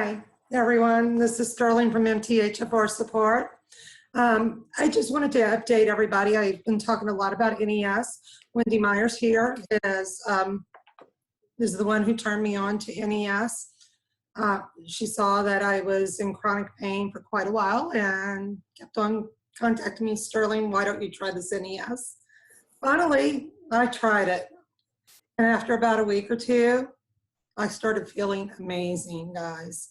Hi, everyone. This is Sterling from MTHFR Support. I just wanted to update everybody. I've been talking a lot about NES. Wendy Myers here is the one who turned me on to NES. She saw that I was in chronic pain for quite a while and kept on contacting me, Sterling, why don't you try this NES? Finally, I tried it. And after about a week or two, I started feeling amazing, guys.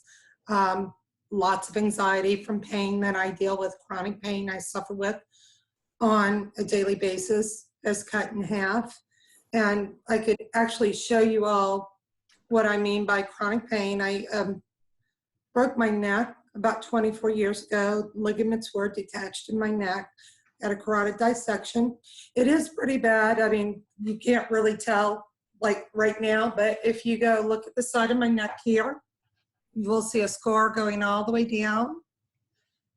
Lots of anxiety from pain that I deal with, chronic pain I suffer with on a daily basis is cut in half. And I could actually show you all what I mean by chronic pain. I broke my neck about 24 years ago. Ligaments were detached in my neck. Had a carotid dissection. It is pretty bad. I mean, you can't really tell like right now, but if you go look at the side of my neck here, you will see a scar going all the way down.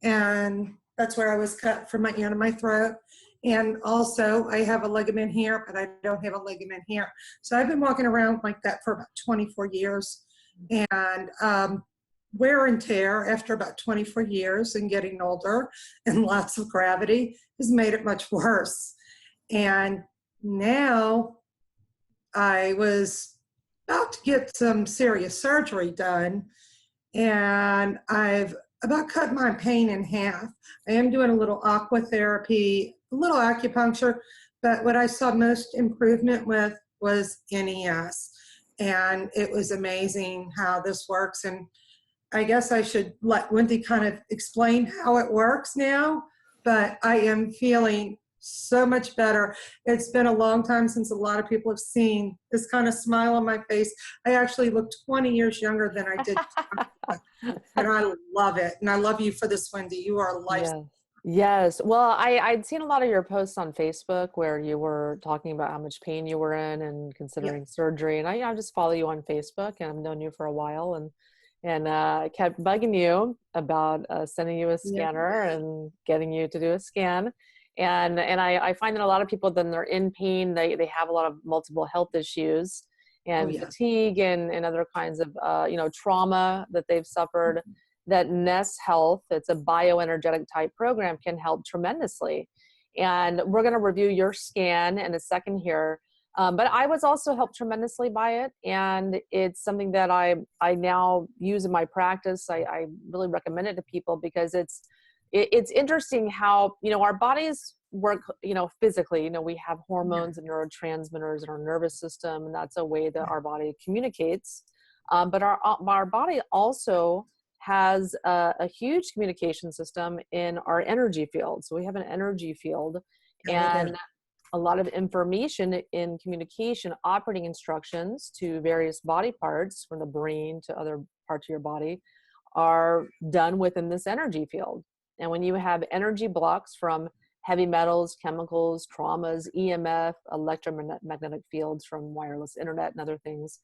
And that's where I was cut from my ear to my throat. And also I have a ligament here, but I don't have a ligament here. So I've been walking around like that for about 24 years. And wear and tear after about 24 years and getting older and lots of gravity has made it much worse. And now I was about to get some serious surgery done, and I've about cut my pain in half. I am doing a little aqua therapy, a little acupuncture, but what I saw most improvement with was NES. And it was amazing how this works. And I guess I should let Wendy kind of explain how it works now, but I am feeling so much better. It's been a long time since a lot of people have seen this kind of smile on my face. I actually look 20 years younger than I did. And I love it. And I love you for this, Wendy. You are a life. Yes. Yes. Well, I'd seen a lot of your posts on Facebook where you were talking about how much pain you were in and considering surgery. And I just follow you on Facebook, and I've known you for a while, and I kept bugging you about sending you a scanner and getting you to do a scan. And I find that a lot of people, then they're in pain, they have a lot of multiple health issues and fatigue and other kinds of, trauma that they've suffered, that NES Health, it's a bioenergetic type program, can help tremendously. And we're going to review your scan in a second here. But I was also helped tremendously by it. And it's something that I now use in my practice. I really recommend it to people because it's interesting how, our bodies work, physically. We have hormones and neurotransmitters in our nervous system, and that's a way that our body communicates. But our body also has a huge communication system in our energy field. So we have an energy field, and a lot of information in communication, operating instructions to various body parts, from the brain to other parts of your body, are done within this energy field. And when you have energy blocks from heavy metals, chemicals, traumas, EMF, electromagnetic fields from wireless internet and other things,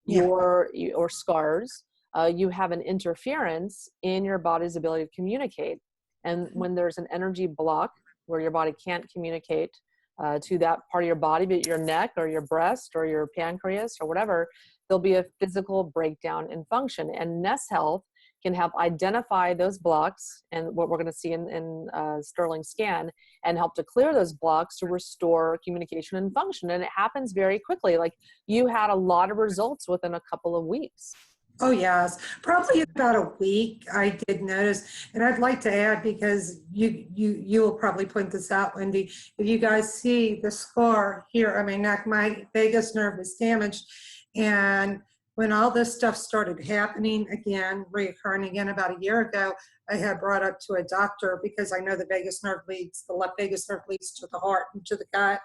or scars, you have an interference in your body's ability to communicate. And when there's an energy block where your body can't communicate to that part of your body, be it your neck or your breast or your pancreas or whatever, there'll be a physical breakdown in function. And NES Health can help identify those blocks, and what we're going to see in Sterling's scan, and help to clear those blocks to restore communication and function. And it happens very quickly. Like, you had a lot of results within a couple of weeks. Oh, yes. Probably about a week, I did notice. And I'd like to add, because you will probably point this out, Wendy, if you guys see the scar here on my neck, my vagus nerve is damaged. And when all this stuff started happening again, reoccurring again about a year ago, I had brought up to a doctor, because I know the left vagus nerve leads to the heart and to the gut.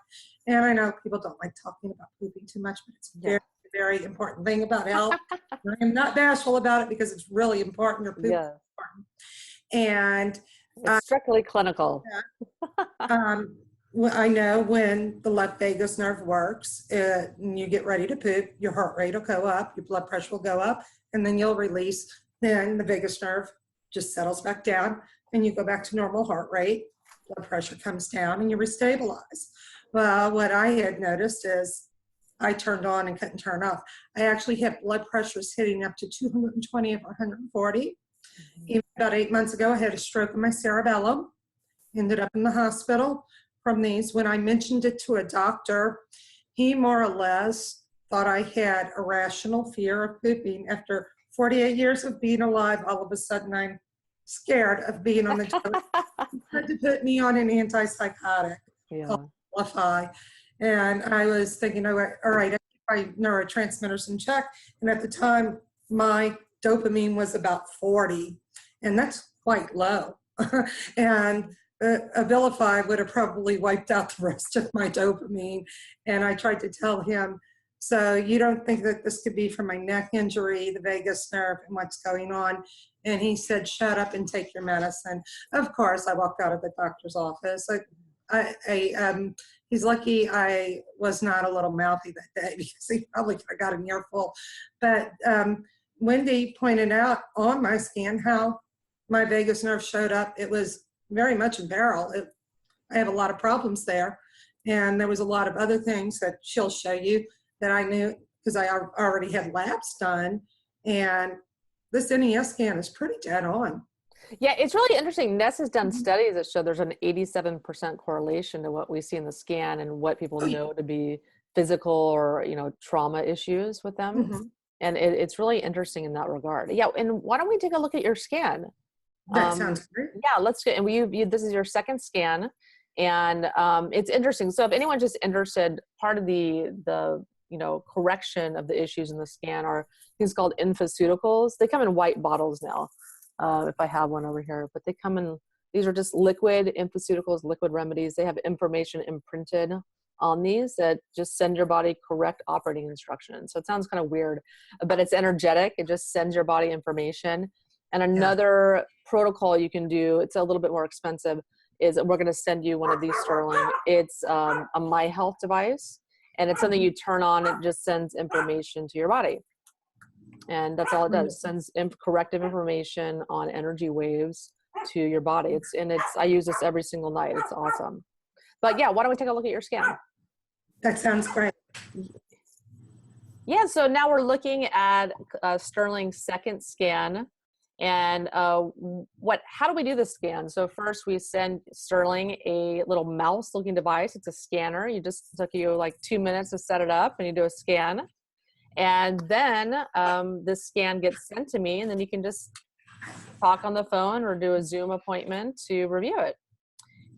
And I know people don't like talking about pooping too much, but it's very important thing about health. I'm not bashful about it because it's really important. Your poop is important. And it's strictly clinical. I know when the left vagus nerve works, and you get ready to poop, your heart rate will go up, your blood pressure will go up, and then you'll release. Then the vagus nerve just settles back down, and you go back to normal heart rate. Blood pressure comes down, and you restabilize. Well, what I had noticed is I turned on and couldn't turn off. I actually had blood pressures hitting up to 220 over 140. Even about 8 months ago, I had a stroke in my cerebellum, ended up in the hospital from these. When I mentioned it to a doctor, he more or less thought I had irrational fear of pooping. After 48 years of being alive, all of a sudden I'm scared of being on the toilet. He had to put me on an antipsychotic called Lafai. And I was thinking, all right, my neurotransmitters in check. And at the time, my dopamine was about 40, and that's quite low. And Abilify would have probably wiped out the rest of my dopamine. And I tried to tell him, so you don't think that this could be from my neck injury, the vagus nerve, and what's going on? And he said, shut up and take your medicine. Of course, I walked out of the doctor's office. He's lucky I was not a little mouthy that day, because he probably could have got an earful. But Wendy pointed out on my scan how my vagus nerve showed up. It was very much a barrel. I have a lot of problems there. And there was a lot of other things that she'll show you that I knew because I already had labs done. And this NES scan is pretty dead on. Yeah, it's really interesting. NES has done studies that show there's an 87% correlation to what we see in the scan and what people know to be physical or, trauma issues with them. Mm-hmm. And it's really interesting in that regard. Yeah, and why don't we take a look at your scan? That sounds great. Yeah, let's get, and this is your second scan, and it's interesting. So if anyone's just interested, part of the correction of the issues in the scan are things called infoceuticals. They come in white bottles now. If I have one over here, but they come in, these are just liquid infoceuticals, liquid remedies. They have information imprinted on these that just send your body correct operating instructions. So it sounds kind of weird, but it's energetic. It just sends your body information. And another protocol you can do, it's a little bit more expensive, is we're going to send you one of these, Sterling. It's a My Health device, and it's something you turn on. It just sends information to your body. And that's all it does. Sends corrective information on energy waves to your body. I use this every single night. It's awesome. But yeah, why don't we take a look at your scan? That sounds great. Yeah, so now we're looking at Sterling's second scan. And how do we do the scan? So first we send Sterling a little mouse looking device. It's a scanner. It took you like 2 minutes to set it up, and you do a scan. And then this scan gets sent to me, and then you can just talk on the phone or do a Zoom appointment to review it.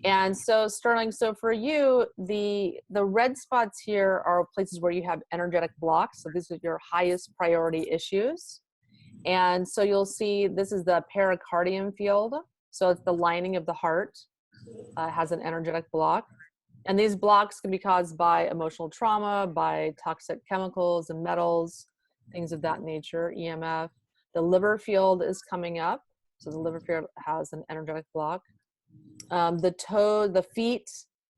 And so Sterling, so for you, the red spots here are places where you have energetic blocks. So these are your highest priority issues. And so you'll see this is the pericardium field. So it's the lining of the heart, has an energetic block. And these blocks can be caused by emotional trauma, by toxic chemicals and metals, things of that nature, EMF. The liver field is coming up. So the liver field has an energetic block. The feet,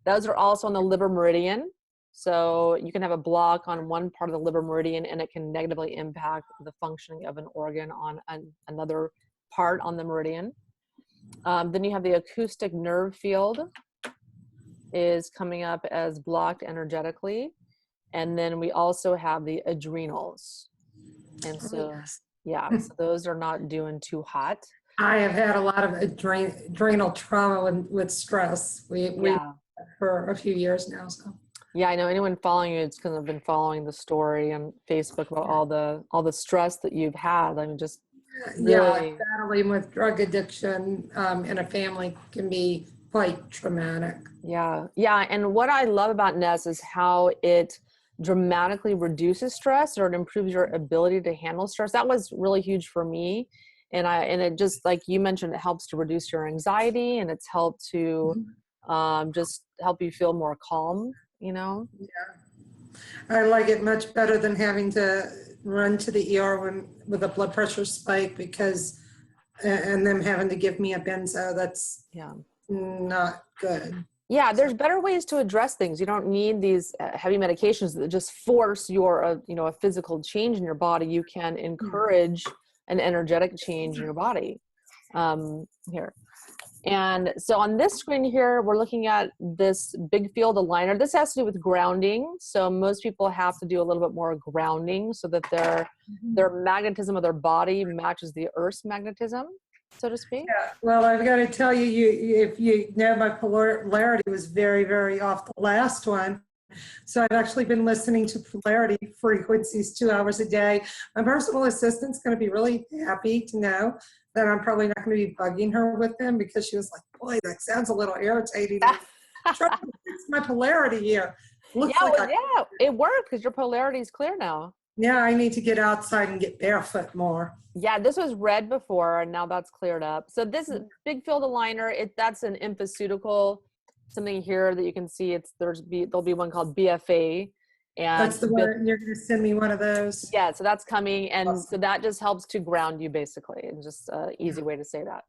those are also on the liver meridian. So you can have a block on one part of the liver meridian, and it can negatively impact the functioning of an organ on another part on the meridian. Then you have the acoustic nerve field is coming up as blocked energetically. And then we also have the adrenals. And so, so those are not doing too hot. I have had a lot of adrenal trauma with stress. We for a few years now. So yeah, I know anyone following you, it's because I've been following the story on Facebook about all the stress that you've had. I mean, just really battling with drug addiction in a family can be quite traumatic. Yeah. And what I love about NES is how it dramatically reduces stress, or it improves your ability to handle stress. That was really huge for me. And it just, like you mentioned, it helps to reduce your anxiety, and it's helped to just help you feel more calm, Yeah. I like it much better than having to run to the ER with a blood pressure spike and them having to give me a benzo. That's not good. Yeah, there's better ways to address things. You don't need these heavy medications that just force a physical change in your body. You can encourage an energetic change in your body. Here. And so on this screen here, we're looking at this big field aligner. This has to do with grounding. So most people have to do a little bit more grounding so that their magnetism of their body matches the Earth's magnetism, so to speak. Yeah, well, I've got to tell you, if you know, my polarity was very, very off the last one. So I've actually been listening to polarity frequencies 2 hours a day. My personal assistant's going to be really happy to know that I'm probably not going to be bugging her with them, because she was like, boy, that sounds a little irritating. Try to fix my polarity here. Looks like it worked because your polarity is clear now. Yeah, I need to get outside and get barefoot more. Yeah, this was red before, and now that's cleared up. So this is big field aligner. That's an infoceutical, something here that you can see. There'll be one called BFA, and that's the one you're going to send me one of those. Yeah, so that's coming, and awesome. So that just helps to ground you, basically, and just an easy way to say that.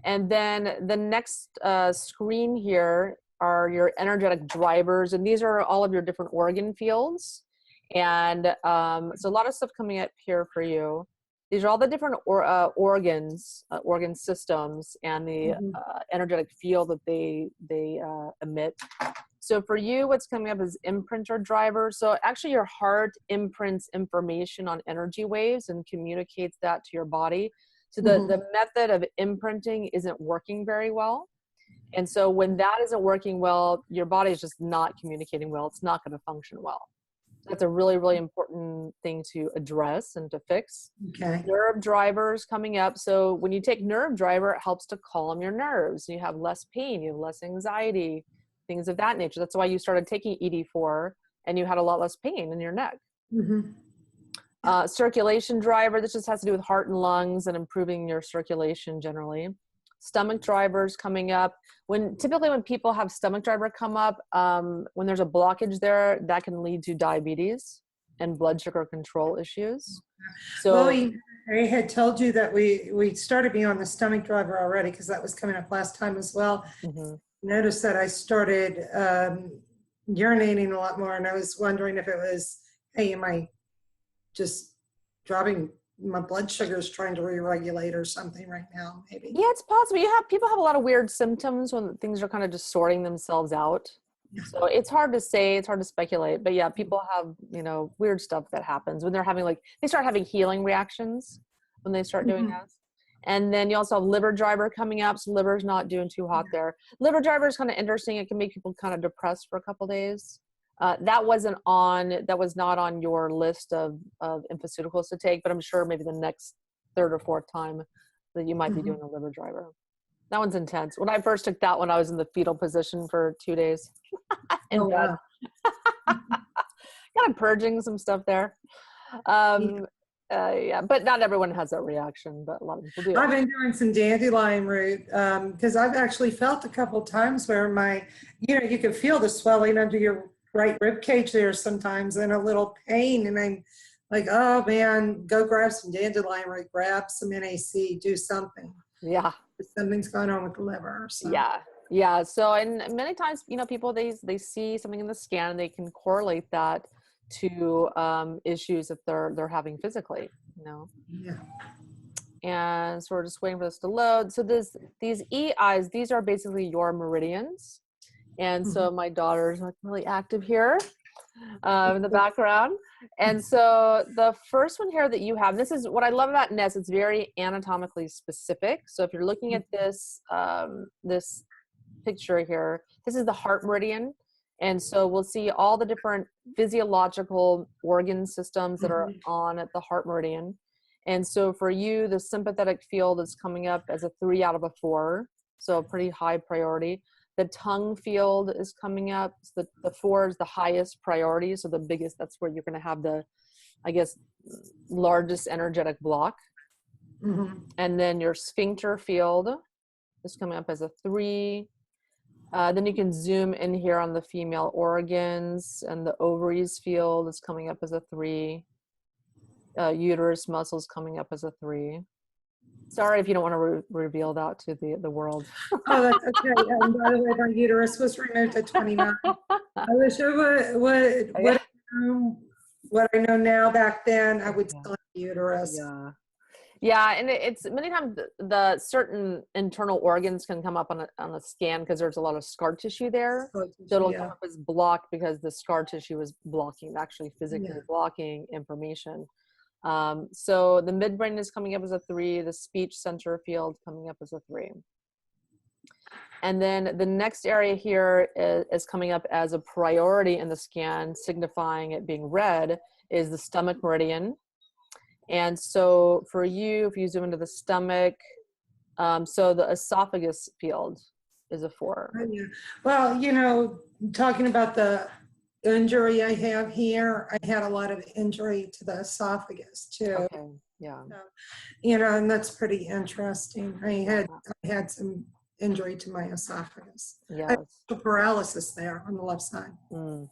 And then the next screen here are your energetic drivers, and these are all of your different organ fields. And so a lot of stuff coming up here for you. These are all the different organs, organ systems, and the energetic field that they emit. So for you, what's coming up is imprinter drivers. So actually your heart imprints information on energy waves and communicates that to your body. So the method of imprinting isn't working very well. And so when that isn't working well, your body is just not communicating well. It's not going to function well. That's a really, really important thing to address and to fix. Okay. Nerve drivers coming up. So when you take nerve driver, it helps to calm your nerves. You have less pain, you have less anxiety, things of that nature. That's why you started taking ED4 and you had a lot less pain in your neck. Circulation driver, this just has to do with heart and lungs and improving your circulation generally. Stomach drivers coming up. Typically when people have stomach driver come up, when there's a blockage there, that can lead to diabetes and blood sugar control issues. So well, I had told you that we started me on the stomach driver already, because that was coming up last time as well. Notice that I started urinating a lot more, and I was wondering if it was, hey, am I just dropping my blood sugar is trying to re-regulate or something right now, maybe. Yeah, it's possible. People have a lot of weird symptoms when things are kind of just sorting themselves out. So it's hard to say, it's hard to speculate, but yeah, people have, weird stuff that happens when they're having they start having healing reactions when they start doing that. And then you also have liver driver coming up. So liver's not doing too hot there. Liver driver is kind of interesting. It can make people kind of depressed for a couple days. That was not on your list of infoceuticals to take, but I'm sure maybe the next third or fourth time that you might be doing a liver driver. That one's intense. When I first took that one, I was in the fetal position for 2 days. Oh, wow. Kind of purging some stuff there. Yeah, but not everyone has that reaction, but a lot of people do. I've been doing some dandelion root because I've actually felt a couple times where you can feel the swelling under your right rib cage there sometimes, and a little pain, and I'm like, oh man, go grab some dandelion root, grab some NAC, do something. Yeah, something's going on with the liver. So. Yeah. So, and many times, people they see something in the scan, and they can correlate that to issues that they're having physically. Yeah. And so we're just waiting for this to load. So these EIs, these are basically your meridians. And so my daughter's really active here in the background. And so the first one here that you have, this is what I love about NES, it's very anatomically specific. So if you're looking at this, this picture here, this is the heart meridian. And so we'll see all the different physiological organ systems that are on at the heart meridian. And so for you, the sympathetic field is coming up as a 3 out of a 4. So a pretty high priority. The tongue field is coming up. So the 4 is the highest priority. So the biggest, that's where you're going to have the, largest energetic block. And then your sphincter field is coming up as a 3. Then you can zoom in here on the female organs, and the ovaries field is coming up as a 3. Uterus muscles coming up as a 3. Sorry if you don't want to reveal that to the world. Oh, that's okay. And by the way, my uterus was removed at 29. I wish I what I know now back then, I would still have a uterus. Yeah. Yeah, and it's many times the certain internal organs can come up on a scan because there's a lot of scar tissue there. So it'll come Yeah, up as blocked because the scar tissue is blocking, actually physically yeah. blocking information. So the midbrain is coming up as a 3, the speech center field coming up as a 3. And then the next area here is coming up as a priority in the scan, signifying it being red, is the stomach meridian. And so for you, if you zoom into the stomach, so the esophagus field is a 4. Oh, yeah. Well, talking about the injury I have here, I had a lot of injury to the esophagus too. Okay, yeah. So, and that's pretty interesting. I had some injury to my esophagus. I Yes. had paralysis there on the left side. Mm.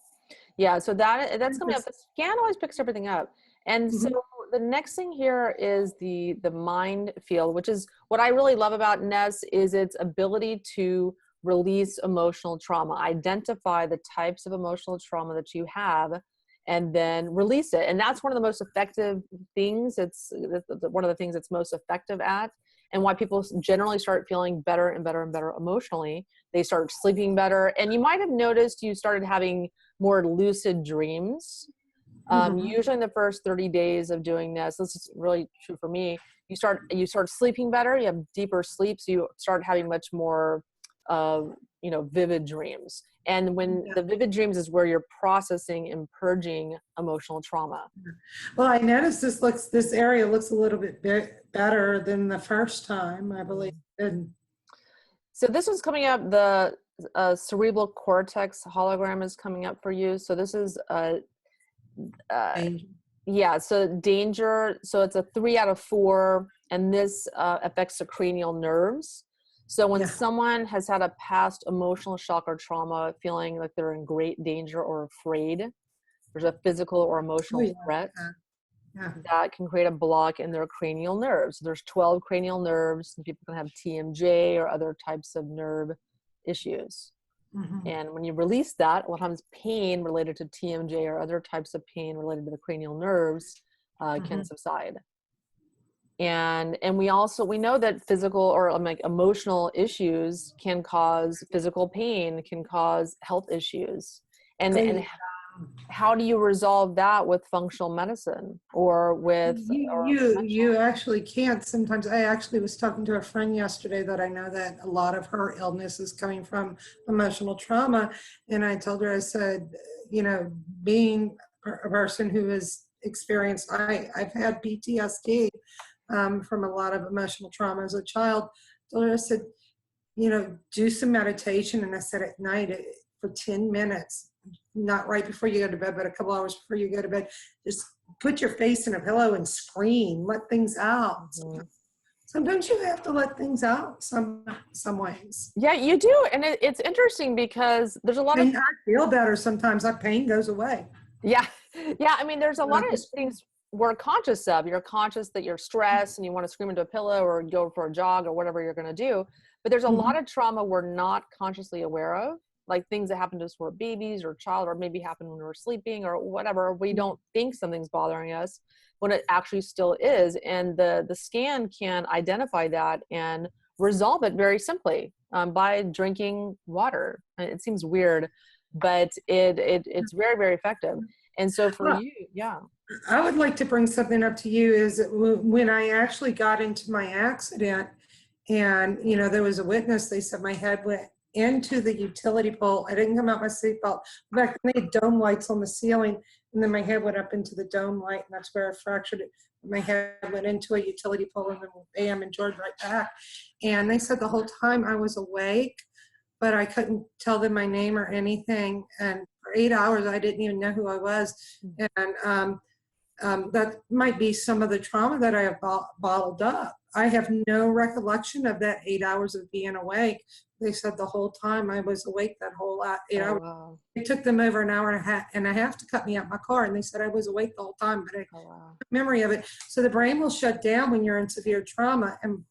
Yeah, so that's coming up. The scan always picks everything up. And so Mhm. the next thing here is the mind field, which is what I really love about NES, is its ability to release emotional trauma, identify the types of emotional trauma that you have, and then release it. And that's one of the most effective things. It's one of the things it's most effective at, and why people generally start feeling better and better and better emotionally. They start sleeping better. And you might have noticed you started having more lucid dreams. Mhm. Usually in the first 30 days of doing this is really true for me, you start sleeping better, you have deeper sleep, so you start having much more vivid dreams. And when Yeah. the vivid dreams is where you're processing and purging emotional trauma. Well, I noticed this area looks a little bit better than the first time, I believe. Mm. And So this one's coming up, the cerebral cortex hologram is coming up for you. So this is danger. yeah, so danger, so it's a 3 out of 4, and this affects the cranial nerves. So when Yeah. someone has had a past emotional shock or trauma, feeling like they're in great danger or afraid, there's a physical or Oh, emotional yeah. threat, Yeah. that can create a block in their cranial nerves. There's 12 cranial nerves, and people can have TMJ or other types of nerve issues. Mhm. And when you release that, what happens, pain related to TMJ or other types of pain related to the cranial nerves can Mhm. subside. And we know that physical or like emotional issues can cause physical pain, can cause health issues. Oh, And yeah. how do you resolve that with functional medicine or with You actually can't sometimes. I actually was talking to a friend yesterday that I know that a lot of her illness is coming from emotional trauma. And I told her, I said, being a person who has experienced, I've had PTSD from a lot of emotional trauma as a child. I told her, I said, do some meditation. And I said at night for 10 minutes, not right before you go to bed, but a couple hours before you go to bed, just put your face in a pillow and scream, let things out. Mhm. Sometimes you have to let things out some ways. Yeah, you do. And it's interesting because there's a lot of, And I feel better sometimes. That pain goes away. yeah, yeah. I mean, there's a lot of Just things we're conscious of. You're conscious that you're stressed and you want to scream into a pillow or go for a jog or whatever you're going to do. But there's a Mhm. lot of trauma we're not consciously aware of, like things that happen to us when we're babies or child, or maybe happen when we're sleeping or whatever. We don't think something's bothering us when it actually still is. And the scan can identify that and resolve it very simply by drinking water. And it seems weird, but it's very, very effective. And so for Well, you, yeah. I would like to bring something up to you is that when I actually got into my accident and, there was a witness, they said my head went into the utility pole. I didn't come out my seatbelt. In fact, they had dome lights on the ceiling and then my head went up into the dome light and that's where I fractured it. My head went into a utility pole and then bam, and jarred right back. And they said the whole time I was awake, but I couldn't tell them my name or anything. And for 8 hours, I didn't even know who I was. And that might be some of the trauma that I have bottled up. I have no recollection of that 8 hours of being awake. They said the whole time I was awake that whole 8 hours. Oh, wow. It took them over an hour and a half to cut me out my car, and they said I was awake the whole time, but I Oh, wow. memory of it. So the brain will shut down when you're in severe trauma and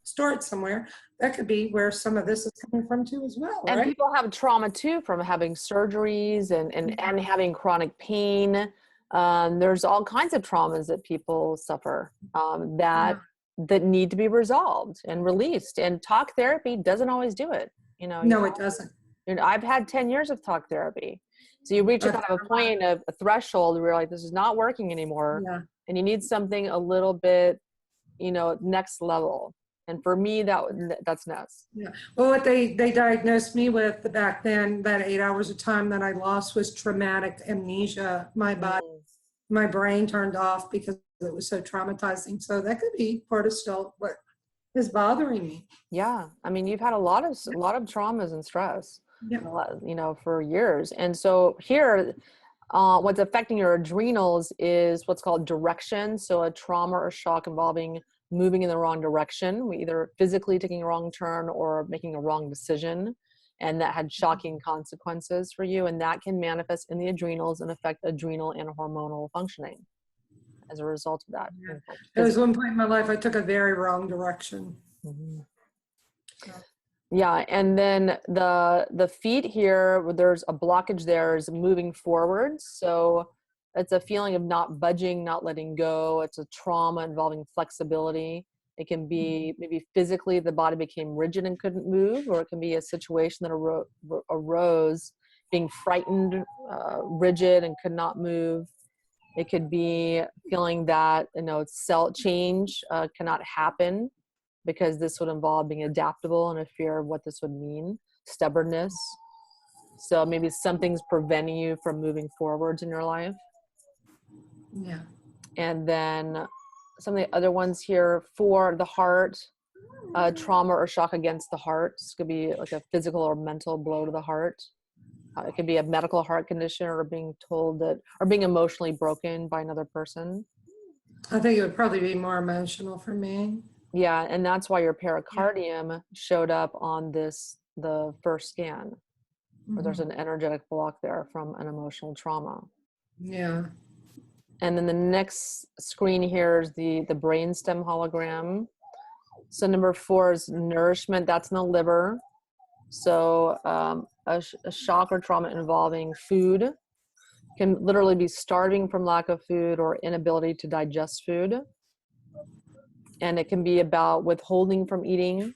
store it somewhere. That could be where some of this is coming from too as well, And right? people have trauma too from having surgeries and having chronic pain. There's all kinds of traumas that people suffer Yeah. that need to be resolved and released. And talk therapy doesn't always do it. You know, No, it doesn't. I've had 10 years of talk therapy. So you reach a I've kind of a had a lot. point of a threshold where you're like, this is not working anymore. Yeah. And you need something a little bit, next level. And for me, that's NES. Yeah. Well, what they diagnosed me with back then, that 8 hours of time that I lost, was traumatic amnesia. Mm. My brain turned off because it was so traumatizing. So that could be part of still what is bothering me. Yeah. I mean, you've had a lot of traumas and stress, Yeah. for years. And so here, what's affecting your adrenals is what's called direction. So a trauma or shock involving moving in the wrong direction, either physically taking a wrong turn or making a wrong decision. And that had shocking consequences for you. And that can manifest in the adrenals and affect adrenal and hormonal functioning as a result of that. Yeah. There was one point in my life I took a very wrong direction. Mm-hmm. So, Yeah, and then the feet here, where there's a blockage there, is moving forwards. So it's a feeling of not budging, not letting go. It's a trauma involving flexibility. It can be maybe physically the body became rigid and couldn't move, or it can be a situation that arose being frightened, rigid and could not move. It could be feeling that, cell change cannot happen because this would involve being adaptable and a fear of what this would mean, stubbornness. So maybe something's preventing you from moving forwards in your life. yeah. And then some of the other ones here for the heart, trauma or shock against the heart. This could be like a physical or mental blow to the heart. It could be a medical heart condition, or being told that, or being emotionally broken by another person. I think it would probably be more emotional for me. Yeah, and that's why your pericardium showed up on the first scan, where there's an energetic block there from an emotional trauma. Yeah. And then the next screen here is the brainstem hologram. So number 4 is nourishment. That's in the liver. So a shock or trauma involving food can literally be starving from lack of food or inability to digest food. And it can be about withholding from eating,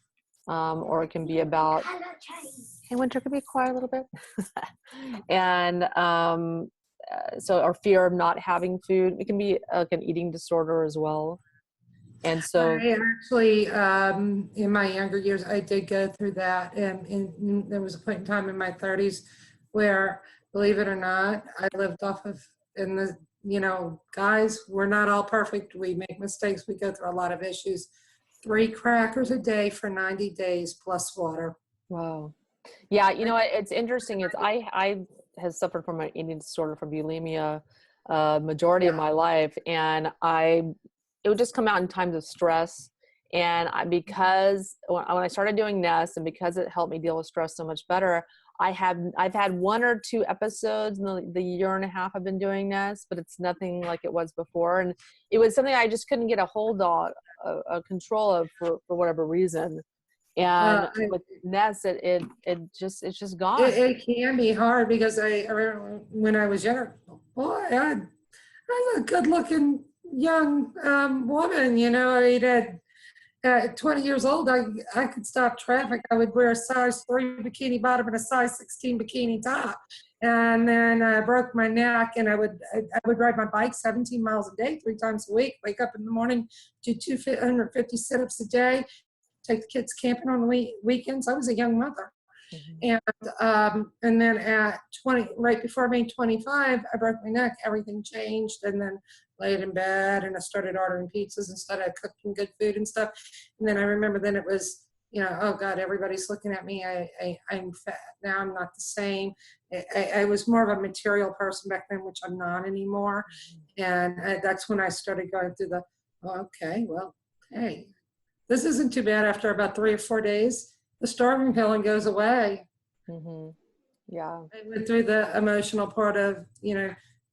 or it can be about, hey, Winter, could be quiet a little bit? And so our fear of not having food. It can be like an eating disorder as well. And so I actually, in my younger years, I did go through that. And there was a point in time in my 30s where, believe it or not, I lived off of, guys, we're not all perfect. We make mistakes. We go through a lot of issues. 3 crackers a day for 90 days plus water. wow. Yeah, it's interesting. I have suffered from an eating disorder, from bulimia, majority of my life, and it would just come out in times of stress. And because when I started doing NES, and because it helped me deal with stress so much better, I've had 1 or 2 episodes in the year and a half I've been doing NES, but it's nothing like it was before. And it was something I just couldn't get a hold of, a control of for whatever reason. And with NES, it's just gone. It can be hard because I remember when I was younger, boy, I'm a good-looking young woman. At 20 years old, I could stop traffic. I would wear a size 3 bikini bottom and a size 16 bikini top. And then I broke my neck, and I would ride my bike 17 miles a day, 3 times a week, wake up in the morning, do 250 sit-ups a day, take the kids camping on the weekends. I was a young mother. And then at 20, right before being 25, I broke my neck. Everything changed, and then laid in bed, and I started ordering pizzas instead of cooking good food and stuff. And then I remember then it was, oh God, everybody's looking at me. I'm fat. Now I'm not the same. I was more of a material person back then, which I'm not anymore. And that's when I started going through okay, well, hey, this isn't too bad. After about 3 or 4 days, the starving feeling goes away. Mm-hmm. Yeah. I went through the emotional part of,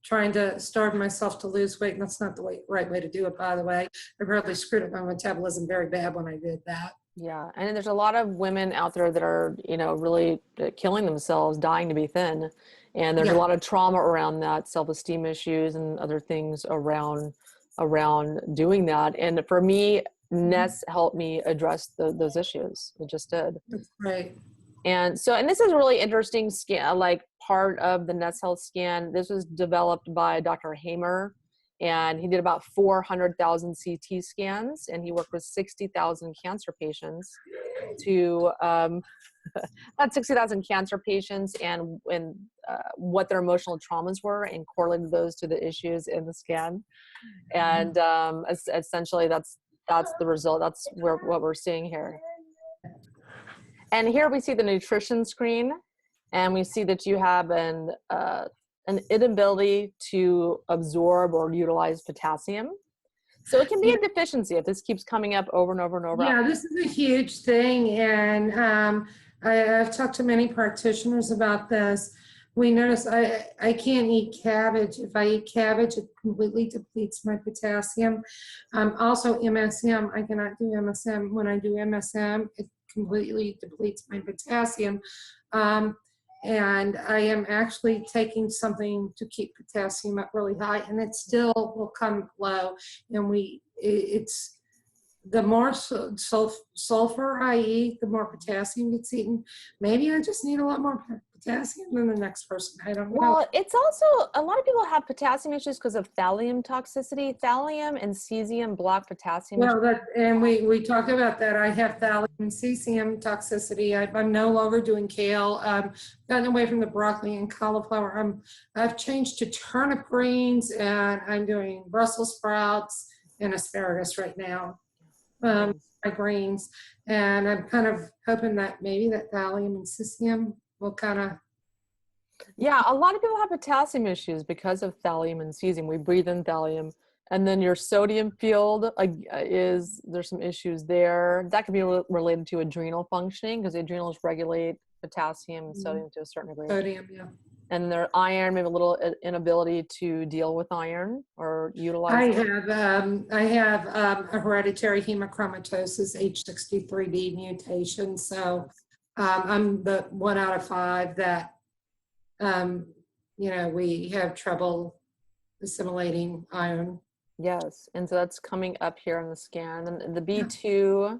trying to starve myself to lose weight. And that's not the right way to do it, by the way. I really screwed up my metabolism very bad when I did that. Yeah. And there's a lot of women out there that are, really killing themselves, dying to be thin. And there's a Yeah, lot of trauma around that, self-esteem issues and other things around doing that. And for me, Ness helped me address those issues. It just did. that's great. And so, and this is a really interesting scan, like part of the Ness Health scan. This was developed by Dr. Hamer, and he did about 400,000 CT scans, and he worked with 60,000 cancer patients to about 60,000 cancer patients, and what their emotional traumas were, and correlated those to the issues in the scan. And essentially, that's the result. That's what we're seeing here. And here we see the nutrition screen, and we see that you have an inability to absorb or utilize potassium. So it can be a deficiency if this keeps coming up over and over and over. Yeah, this is a huge thing, and I've talked to many practitioners about this. We notice I can't eat cabbage. If I eat cabbage, it completely depletes my potassium. Also, MSM, I cannot do MSM. When I do MSM, it completely depletes my potassium. And I am actually taking something to keep potassium up really high, and it still will come low. And it's the more sulfur I eat, the more potassium gets eaten. Maybe I just need a lot more potassium than the next person. I don't know. Well, it's also, a lot of people have potassium issues because of thallium toxicity. Thallium and cesium block potassium. Well, and we talked about that. I have thallium and cesium toxicity. I'm no longer doing kale. I've gotten away from the broccoli and cauliflower. I've changed to turnip greens, and I'm doing Brussels sprouts and asparagus right now. My greens, and I'm kind of hoping that maybe that thallium and cesium will kind of. Yeah, a lot of people have potassium issues because of thallium and cesium. We breathe in thallium, and then your sodium field there's some issues there. That could be related to adrenal functioning, because the adrenals regulate potassium and sodium to a certain degree. Sodium, yeah. And their iron, maybe a little inability to deal with iron or utilize it. I have a hereditary hemochromatosis H63D mutation, so I'm the 1 out of 5 that we have trouble assimilating iron. Yes, and so that's coming up here on the scan, and the B2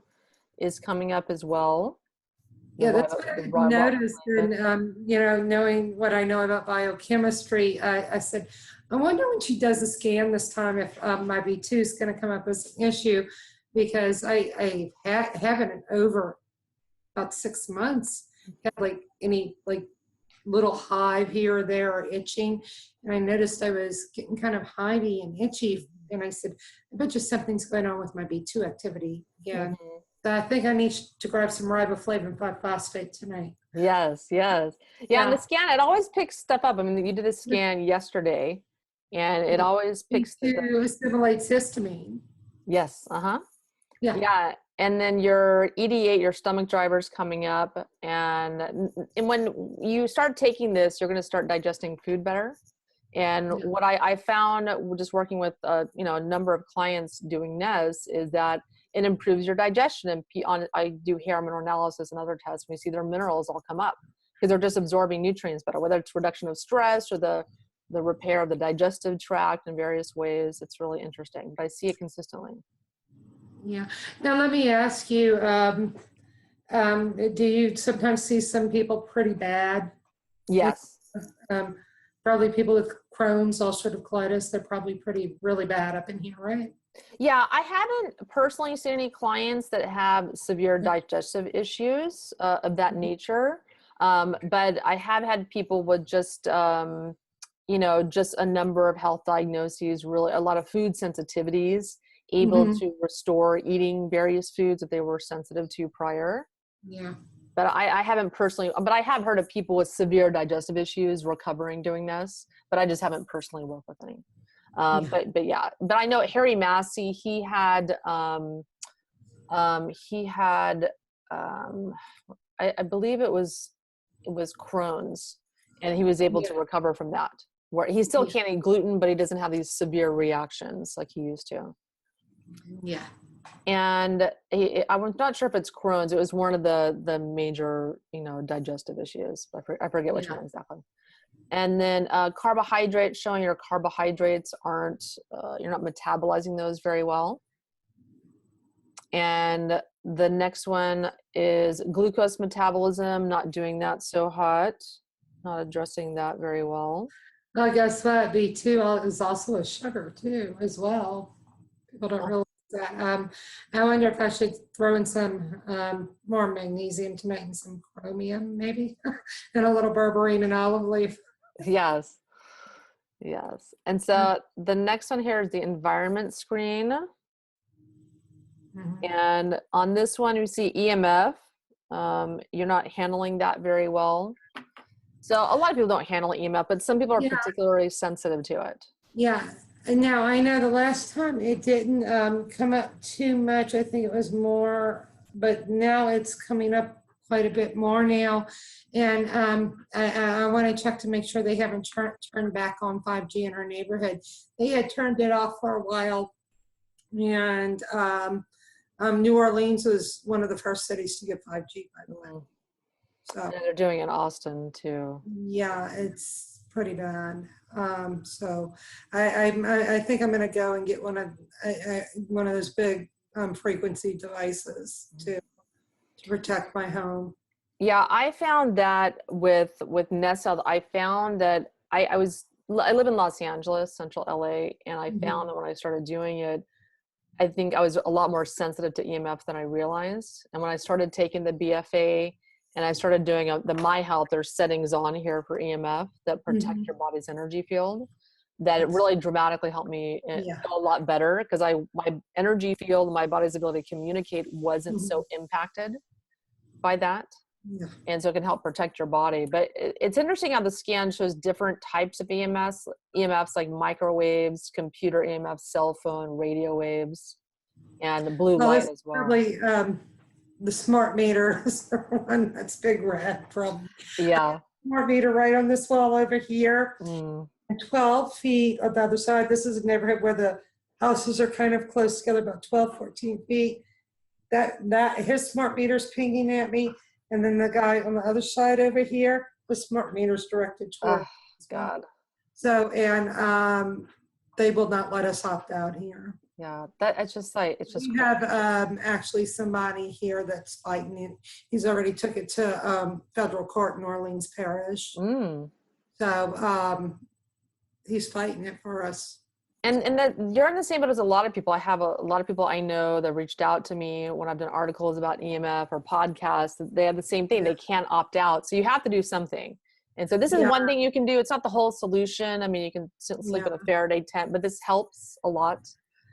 is coming up as well. Yeah, that's what I noticed, and knowing what I know about biochemistry, I said, I wonder when she does a scan this time if my B2 is going to come up as an issue, because I haven't over about 6 months had any little hive here or there or itching, and I noticed I was getting kind of hivey and itchy, and I said, I bet you something's going on with my B2 activity again. Mm-hmm. So I think I need to grab some riboflavin 5-phosphate tonight. Yes. Yeah, and the scan, it always picks stuff up. I mean, you did a scan yesterday, and it always picks to assimilate histamine. Yes, Yeah, and then your ED8, your stomach driver's coming up, and when you start taking this, you're going to start digesting food better. And what I found just working with a number of clients doing NES is that it improves your digestion. And I do hair mineral analysis and other tests. We see their minerals all come up because they're just absorbing nutrients better, whether it's reduction of stress or the repair of the digestive tract in various ways. It's really interesting, but I see it consistently. Yeah. Now let me ask you, do you sometimes see some people pretty bad? Yes. Probably people with Crohn's, ulcerative colitis, they're probably really bad up in here, right? Yeah, I haven't personally seen any clients that have severe digestive issues of that nature. But I have had people with just a number of health diagnoses, really a lot of food sensitivities, able to restore eating various foods that they were sensitive to prior. Yeah. But I haven't personally, but I have heard of people with severe digestive issues recovering doing this, but I just haven't personally worked with any. But I know Harry Massey, he had I believe it was Crohn's, and he was able to recover from that, where he still can't eat gluten, but he doesn't have these severe reactions like he used to. Yeah. And I'm not sure if it's Crohn's. It was one of the major, digestive issues. I forget which Yeah. one exactly. And then carbohydrates, showing your carbohydrates aren't, you're not metabolizing those very well. And the next one is glucose metabolism, not doing that so hot, not addressing that very well. I guess what B2 is also a sugar too, as well. People don't realize that. I wonder if I should throw in some more magnesium tonight and some chromium, maybe, and a little berberine and olive leaf. Yes. Yes. And so the next one here is the environment screen. Mhm. And on this one, you see EMF. You're not handling that very well. So a lot of people don't handle EMF, but some people are Yeah, particularly sensitive to it. yeah. And now I know the last time it didn't come up too much. I think it was more, but now it's coming up quite a bit more now. And I want to check to make sure they haven't turned back on 5G in our neighborhood. They had turned it off for a while. And New Orleans was one of the first cities to get 5G, by the way. So And they're doing it in Austin too. yeah, it's pretty bad. So I think I'm going to go and get one of those big frequency devices to protect my home. Yeah, I found that with Nest Health, I found that I live in Los Angeles, central LA, and I found that when I started doing it, I think I was a lot more sensitive to EMF than I realized. And when I started taking the BFA and I started doing the My Health, there's settings on here for EMF that protect your body's energy field, that it really dramatically helped me Yeah. feel a lot better, because my energy field, my body's ability to communicate wasn't so impacted by that. Yeah. And so it can help protect your body. But it's interesting how the scan shows different types of EMFs like microwaves, computer EMFs, cell phone, radio waves, and blue Well, light it's as well. probably the smart meter is the one that's big red from. Yeah. Smart meter right on this wall over here. Mm. And 12 feet on the other side. This is a neighborhood where the houses are kind of close together, about 12, 14 feet. That his smart meter's pinging at me. And then the guy on the other side over here, the smart meter's directed toward. Oh, God. So, and they will not let us opt out here. Yeah, that it's just We have actually somebody here that's fighting it. He's already took it to federal court in Orleans Parish. So he's fighting it for us. And that you're in the same boat as a lot of people. I have a lot of people I know that reached out to me when I've done articles about EMF or podcasts. They have the same thing. They can't opt out. So you have to do something. And so this is one thing you can do. It's not the whole solution. I mean, you can sleep in a Faraday tent, but this helps a lot.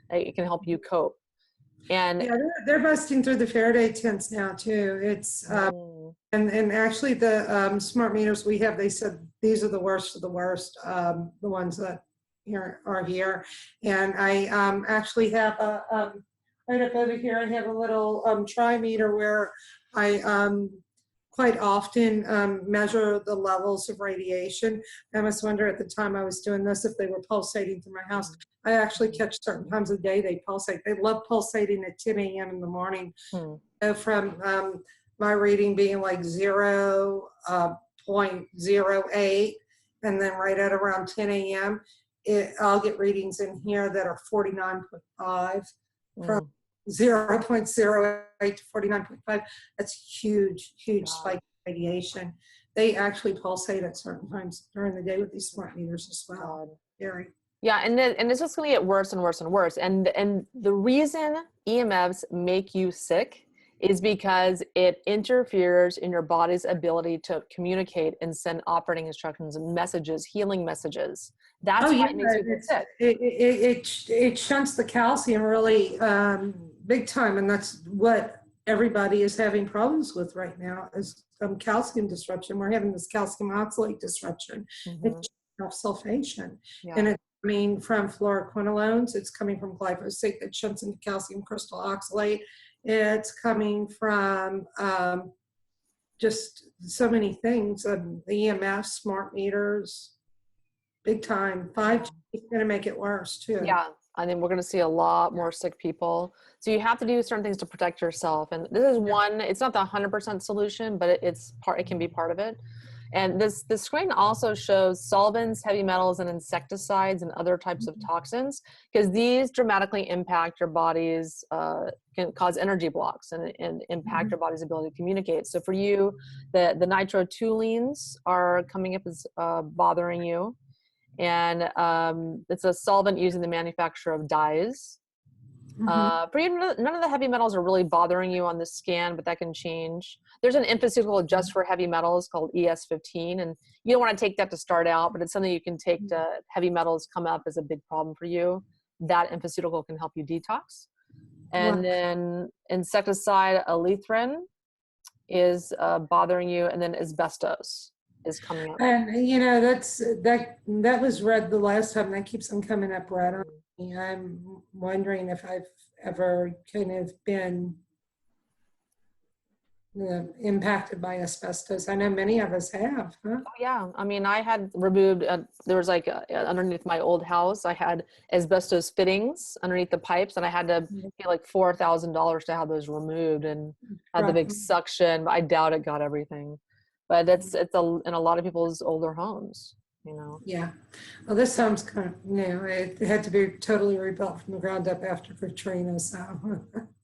It can help you cope. And yeah, they're busting through the Faraday tents now too. It's and actually the smart meters we have, they said these are the worst of the worst, the ones that are here. And I actually have a right up over here. I have a little trimeter where I quite often measure the levels of radiation. I must wonder at the time I was doing this if they were pulsating through my house. I actually catch certain times of the day they pulsate. They love pulsating at 10 a.m. in the morning. So from my reading being like 0.08, and then right at around 10 a.m., I'll get readings in here that are 49.5 from 0.08 to 49.5. That's huge spike in radiation. They actually pulsate at certain times during the day with these smart meters as well. Scary. Yeah, and it's just going to get worse and worse and worse. And the reason EMFs make you sick is because it interferes in your body's ability to communicate and send operating instructions and messages, healing messages. That's why it makes you sick. It shunts the calcium really big time, and that's what everybody is having problems with right now is calcium disruption. We're having this calcium oxalate disruption. It's sulfation, and it's coming from fluoroquinolones. It's coming from glyphosate that shunts into calcium crystal oxalate. It's coming from just so many things. The EMF, smart meters, big time. 5G is going to make it worse too. Yeah, I think we're going to see a lot more sick people. So you have to do certain things to protect yourself. And this is one, it's not the 100% solution, but it can be part of it. And this screen also shows solvents, heavy metals, and insecticides and other types of toxins, because these dramatically impact your body's, can cause energy blocks and impact your body's ability to communicate. So for you, the nitrotoluenes are coming up as bothering you. And it's a solvent used in the manufacture of dyes. For you, none of the heavy metals are really bothering you on the scan, but that can change. There's an infoceutical just for heavy metals called ES15, and you don't want to take that to start out, but it's something you can take to heavy metals come up as a big problem for you. That infoceutical can help you detox. And then insecticide alethrin is bothering you, and then asbestos is coming up. And that was red the last time. That keeps on coming up red on me. I'm wondering if I've ever kind of been impacted by asbestos. I know many of us have. Huh? Oh, yeah, I mean, I had removed. There was like underneath my old house, I had asbestos fittings underneath the pipes, and I had to pay like $4,000 to have those removed, and had the big suction. But I doubt it got everything. But it's in a lot of people's older homes, you know. Yeah. Well, this home's kind of new. It had to be totally rebuilt from the ground up after Katrina. So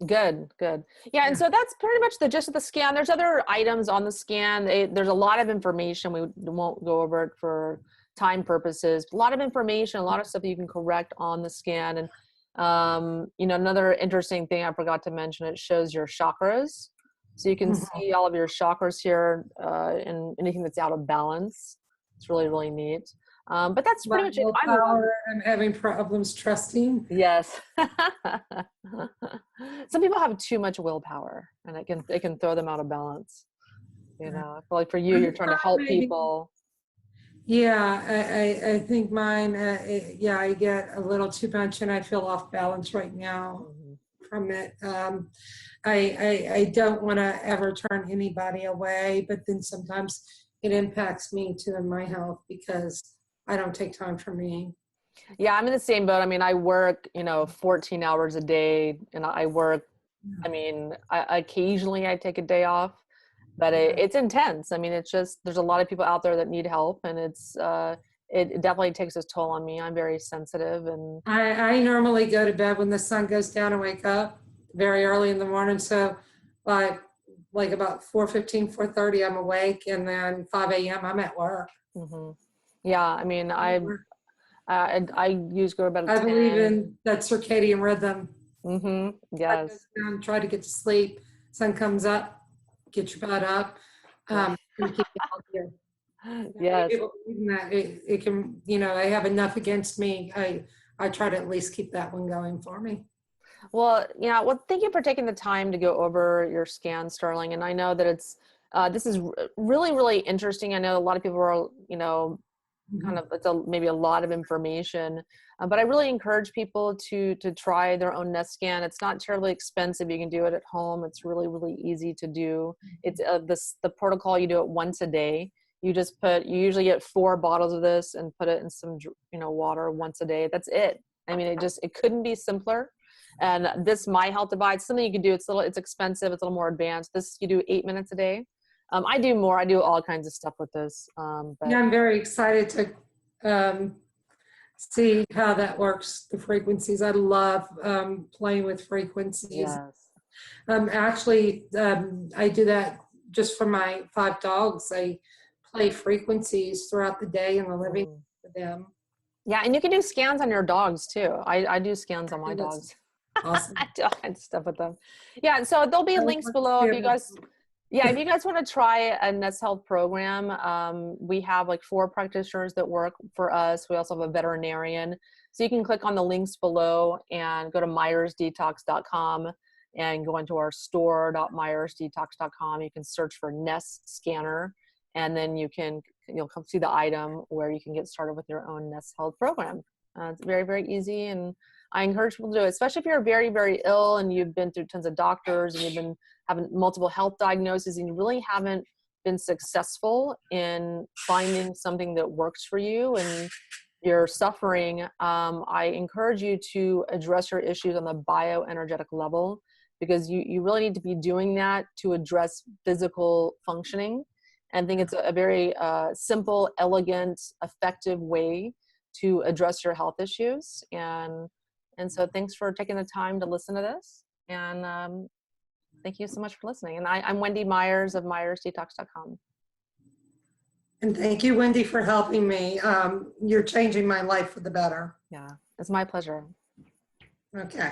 Good. Yeah, and so that's pretty much the gist of the scan. There's other items on the scan. There's a lot of information. We won't go over it for time purposes. A lot of information, a lot of stuff that you can correct on the scan. And another interesting thing I forgot to mention, it shows your chakras. So you can see all of your chakras here, and anything that's out of balance. It's really, really neat. But that's pretty much it. I'm having problems trusting. Yes. Some people have too much willpower, and it can throw them out of balance. You know, I feel like for you, you're trying to help people. Yeah, I think mine, I get a little too much and I feel off balance right now from it. I don't want to ever turn anybody away, but then sometimes it impacts me too in my health because I don't take time for me. Yeah, I'm in the same boat. I mean, I work, 14 hours a day, and I work, occasionally I take a day off, but it's intense. I mean, it's just, there's a lot of people out there that need help, and it definitely takes its toll on me. I'm very sensitive. And I normally go to bed when the sun goes down and wake up very early in the morning. So like about 4:15, 4:30, I'm awake, and then 5 a.m. I'm at work. Yeah, I mean, I use go to bed at 10. I believe in that circadian rhythm. Yes. Try to get to sleep. Sun comes up, get your butt up. Keep you healthier. Yes. That it can, I have enough against me. I try to at least keep that one going for me. Well, thank you for taking the time to go over your scan, Sterling. And I know that this is really, really interesting. I know a lot of people are, maybe a lot of information, but I really encourage people to try their own NES scan. It's not terribly expensive. You can do it at home. It's really, really easy to do. It's the protocol. You do it once a day. You usually get 4 bottles of this and put it in some, water once a day. That's it. I mean, it couldn't be simpler. And this My Health Divide, something you can do. It's expensive. It's a little more advanced. This you do 8 minutes a day. I do more. I do all kinds of stuff with this. But I'm very excited to see how that works, the frequencies. I love playing with frequencies. Yes. Actually, I do that just for my 5 dogs. I play frequencies throughout the day in the living room with them. Yeah, and you can do scans on your dogs too. I do scans on my dogs. Awesome. I do all kinds of stuff with them. Yeah, so there'll be links below if you guys want to try a NES Health program. We have like 4 practitioners that work for us. We also have a veterinarian. So you can click on the links below and go to myersdetox.com and go into our store.myersdetox.com. You can search for NES scanner, and then you'll come see the item where you can get started with your own NES Health program. It's very, very easy, and I encourage people to do it, especially if you're very, very ill and you've been through tons of doctors and you've been having multiple health diagnoses and you really haven't been successful in finding something that works for you. And you're suffering, I encourage you to address your issues on the bioenergetic level, because you really need to be doing that to address physical functioning. And I think it's a very simple, elegant, effective way to address your health issues. And so thanks for taking the time to listen to this. And thank you so much for listening. And I'm Wendy Myers of MyersDetox.com. And thank you, Wendy, for helping me. You're changing my life for the better. Yeah, it's my pleasure. Okay.